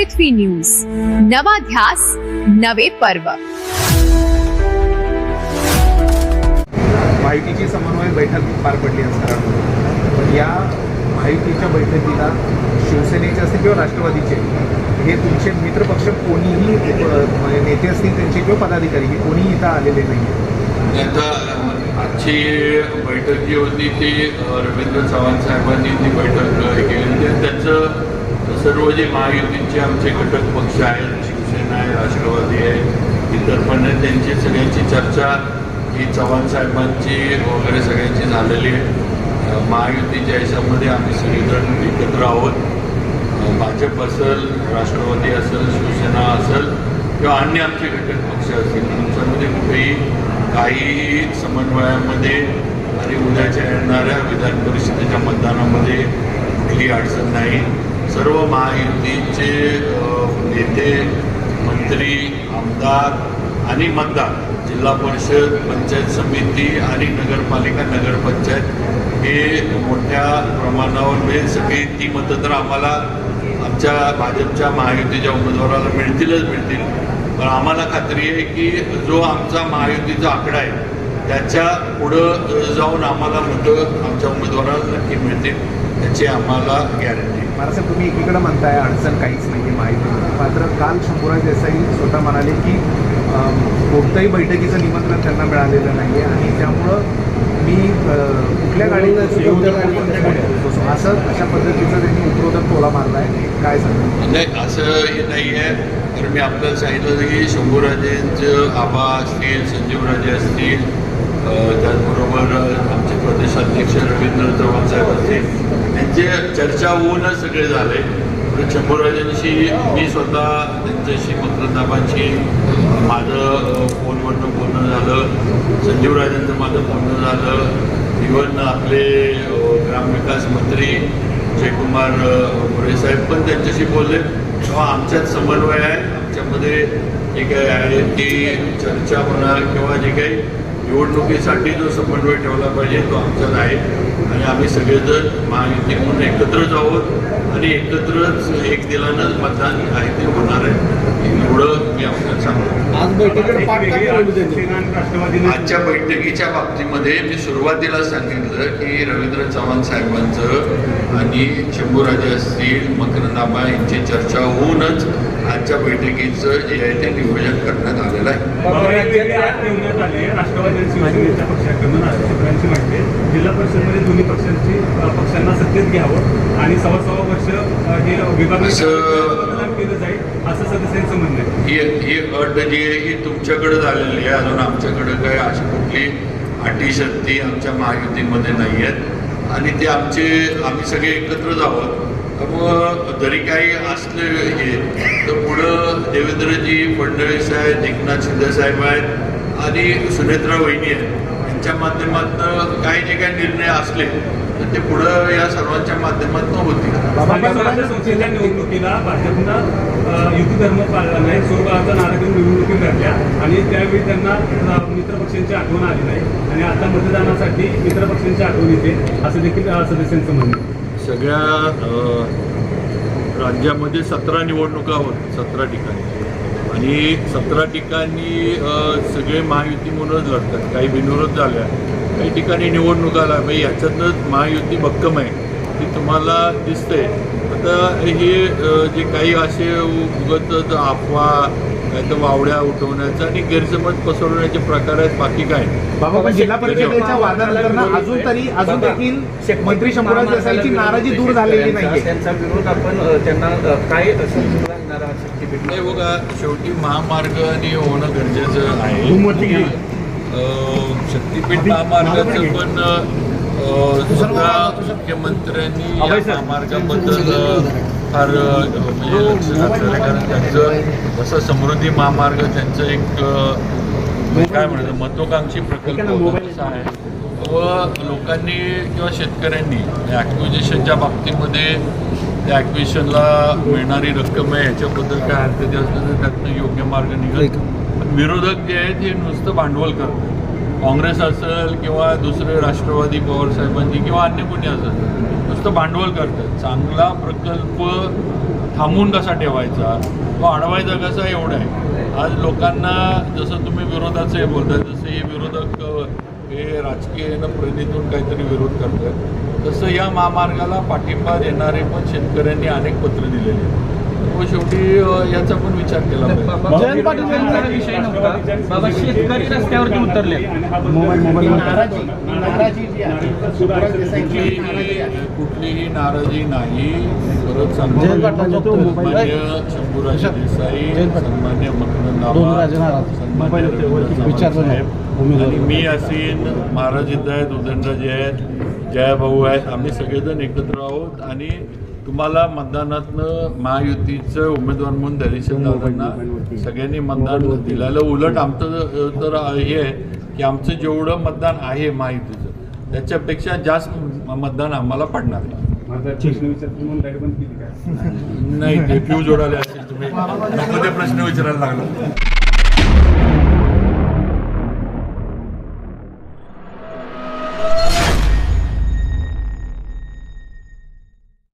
पृथ्वी news, नवा ध्यास नवे पर्व. महायुतीची समन्वय बैठक पार पडली असणार. पण या महायुतीच्या बैठकीला शिवसेनेचे असतील किंवा राष्ट्रवादीचे हे तुमचे मित्रपक्ष कोणीही नेते असतील त्यांचे किंवा पदाधिकारी हे कोणीही इथं आलेले नाही. आता आजची बैठक जी होती ती रवींद्र चव्हाण साहेबांनी ती बैठक केली. त्यांचं सर्व जे महायुतीचे आमचे घटक पक्ष आहेत, शिवसेना आहे, राष्ट्रवादी आहे, इतर पण आहेत, त्यांची सगळ्यांची चर्चा ही चव्हाण साहेबांची वगैरे सगळ्यांची झालेली आहे. महायुतीच्या याच्यामध्ये आम्ही सगळेजण एकत्र आहोत. भाजप असेल, राष्ट्रवादी असेल, शिवसेना असेल किंवा अन्य आमचे घटक पक्ष असतील, आमच्यामध्ये कुठेही काहीही समन्वयामध्ये आणि उद्याच्या येणाऱ्या विधान परिषदेच्या मतदानामध्ये कुठली अडचण नाही. सर्व महायुतीचे नेते, मंत्री, आमदार आणि मतदार, जिल्हा परिषद, पंचायत समिती आणि नगरपालिका, नगरपंचायत हे मोठ्या प्रमाणावर म्हणजे सगळी ती मतं तर आम्हाला आमच्या भाजपच्या महायुतीच्या उमेदवाराला मिळतील. पण आम्हाला खात्री आहे की जो आमचा महायुतीचा आकडा आहे त्याच्या पुढं जाऊन आम्हाला मतं आमच्या उमेदवाराला नक्की मिळतील, त्याची आम्हाला गॅरंटी. महाराष्ट्र तुम्ही एकीकडे म्हणताय अडचण काहीच नाही आहे महायुतीमध्ये, मात्र काल शंभूराज देसाई स्वतः म्हणाले की कोणत्याही बैठकीचं निमंत्रण त्यांना मिळालेलं नाही आहे आणि त्यामुळं मी कुठल्या गाडीनं असं अशा पद्धतीचं त्यांनी उपरोधक टोला मारला आहे. काय सांगतो? नाही, असं हे नाही आहे. तर मी आपल्याला सांगितलं की शंभूराजेंचं आबा असतील, संजीवराजे असतील, त्याचबरोबर आमचे प्रदेशाध्यक्ष रवींद्र चव्हाण साहेब असतील, त्यांचे चर्चा होऊनच सगळे झाले. तर शंभूराजांशी मी स्वतः त्यांच्याशी मकरंदाबांशी माझं फोनवरनं बोलणं झालं, संजीवराजांचं माझं बोलणं झालं, इव्हन आपले ग्रामविकास मंत्री जयकुमार गोरे साहेब पण त्यांच्याशी बोलले. तेव्हा आमच्यात समन्वय आहे. आमच्यामध्ये जे काही आहे ती चर्चा म्हणा किंवा जे काही निवडणुकीसाठी जो समन्वय ठेवला पाहिजे तो आमच्यात आहे आणि आम्ही सगळेजण महायुती म्हणून एकत्रच आहोत आणि एकत्रच एक दिलानंच मतदान आहे ते होणार आहे. एवढं मी आपल्याला सांगतो. आजच्या बैठकीच्या बाबतीमध्ये मी सुरुवातीला सांगितलं की रवींद्र चव्हाण साहेबांचं आणि शंभूराजे असतील, मकरंदाबा यांची चर्चा होऊनच आजच्या बैठकीचं जे आहे ते नियोजन करण्यात आलेलं आहे. राष्ट्रवादी आणि शिवसेनेच्या पक्षाकडून सूत्रांची माहिती आहे जिल्हा परिषदमध्ये दोन्ही पक्षांना सत्तेत घ्यावं आणि सव्वा वर्ष हे विभाग केलं जाईल असं सदस्यांचं म्हणणं आहे. ही अट जी आहे ही तुमच्याकडे झालेली आहे. अजून आमच्याकडे काय अशी कुठली अटी शर्ती आमच्या महायुतीमध्ये नाही आहेत आणि ते आम्ही सगळे एकत्रच आहोत. त्यामुळं जरी काही असलं हे तर पुढं देवेंद्रजी फडणवीस आहेत, एकनाथ शिंदे साहेब आहेत आणि सुनेत्रा वहिनी आहेत, यांच्या माध्यमातून काही जे काही निर्णय असले तर ते पुढं या सर्वांच्या माध्यमातून होतील. संसदेच्या निवडणुकीला भाजपनं युती धर्म पाळला नाही, स्वबळाचा नारा घेऊन निवडणुकी लढल्या आणि त्यावेळी त्यांना मित्रपक्षांची आठवण आली नाही आणि आता मतदानासाठी मित्रपक्षांची आठवण येते असं देखील सदस्यांचं म्हणणं आहे. सगळ्या राज्यामध्ये 17 निवडणुका होत 17 ठिकाणी आणि 17 ठिकाणी सगळे महायुती म्हणूनच लढतात. काही बिनविरोध झाल्या, काही ठिकाणी निवडणुकाला म्हणजे याच्यातच महायुती भक्कम आहे ती तुम्हाला दिसते. आता हे जे काही असे उगत अफवा काय तर वावड्या उठवण्याचा आणि गैरसमज पसरवण्याचे प्रकार आहेत, बाकी काय. बाबा जिल्हा परिषदेच्या वादानंतर अजून देखील मंत्री शंभूराज देसाईची नाराजी दूर झालेली नाही. त्यांचा विरोध आपण त्यांना काय नाही बघा, शेवटी महामार्ग आणि होणं गरजेचं आहे. शक्तीपीठ महामार्गाचं पण स्वतः मुख्यमंत्र्यांनी या महामार्गाबद्दल फार म्हणजे लक्ष घातलेलं आहे. कारण त्यांचं जसं समृद्धी महामार्ग त्यांचं एक काय म्हणायचं महत्त्वाकांक्षी प्रकल्प होता आहे व लोकांनी किंवा शेतकऱ्यांनी ॲक्विजिशनच्या बाबतीमध्ये त्या ॲक्विजिशनला मिळणारी रक्कम आहे ह्याच्याबद्दल काय हरकती असलं तर त्यातनं योग्य मार्ग निघत. पण विरोधक जे आहेत हे नुसतं भांडवल करतात. काँग्रेस असेल किंवा दुसरे राष्ट्रवादी पवारसाहेबांची किंवा अन्य कोणी असेल नुसतं भांडवल करतात. चांगला प्रकल्प थांबवून कसा ठेवायचा, तो अडवायचा कसा, एवढं आहे. आज लोकांना जसं तुम्ही विरोधाचे बोलताय, जसे हे विरोधक हे राजकीय प्रणितून काहीतरी विरोध करतात, तसं या महामार्गाला पाठिंबा देणारे पण शेतकऱ्यांनी अनेक पत्र दिलेले आहेत. व शेवटी याचा पण विचार केला पाहिजे. जयंत पाटील यांचा विषय नव्हता बाबा, शेतकरी रस्त्यावरती उतरले. कुठलीही नाराजी नाही. परत सांगतो, सन्मान्य शंभूराज देसाई, सन्मान्य आणि मी असीन, महाराज इथं आहेत, उदयनराजे आहेत, जयाभाऊ आहेत, आम्ही सगळेजण एकत्र आहोत आणि तुम्हाला मतदानातनं महायुतीचं उमेदवार म्हणून धैर्यशील दादांना सगळ्यांनी मतदान दिलेलं. उलट आमचं तर हे आहे की आमचं जेवढं मतदान आहे महायुतीचं त्याच्यापेक्षा जास्त मतदान आम्हाला पडणार नाही. ते फ्यूज जोडाले असतील तुम्ही, नको ते प्रश्न विचारायला लागला.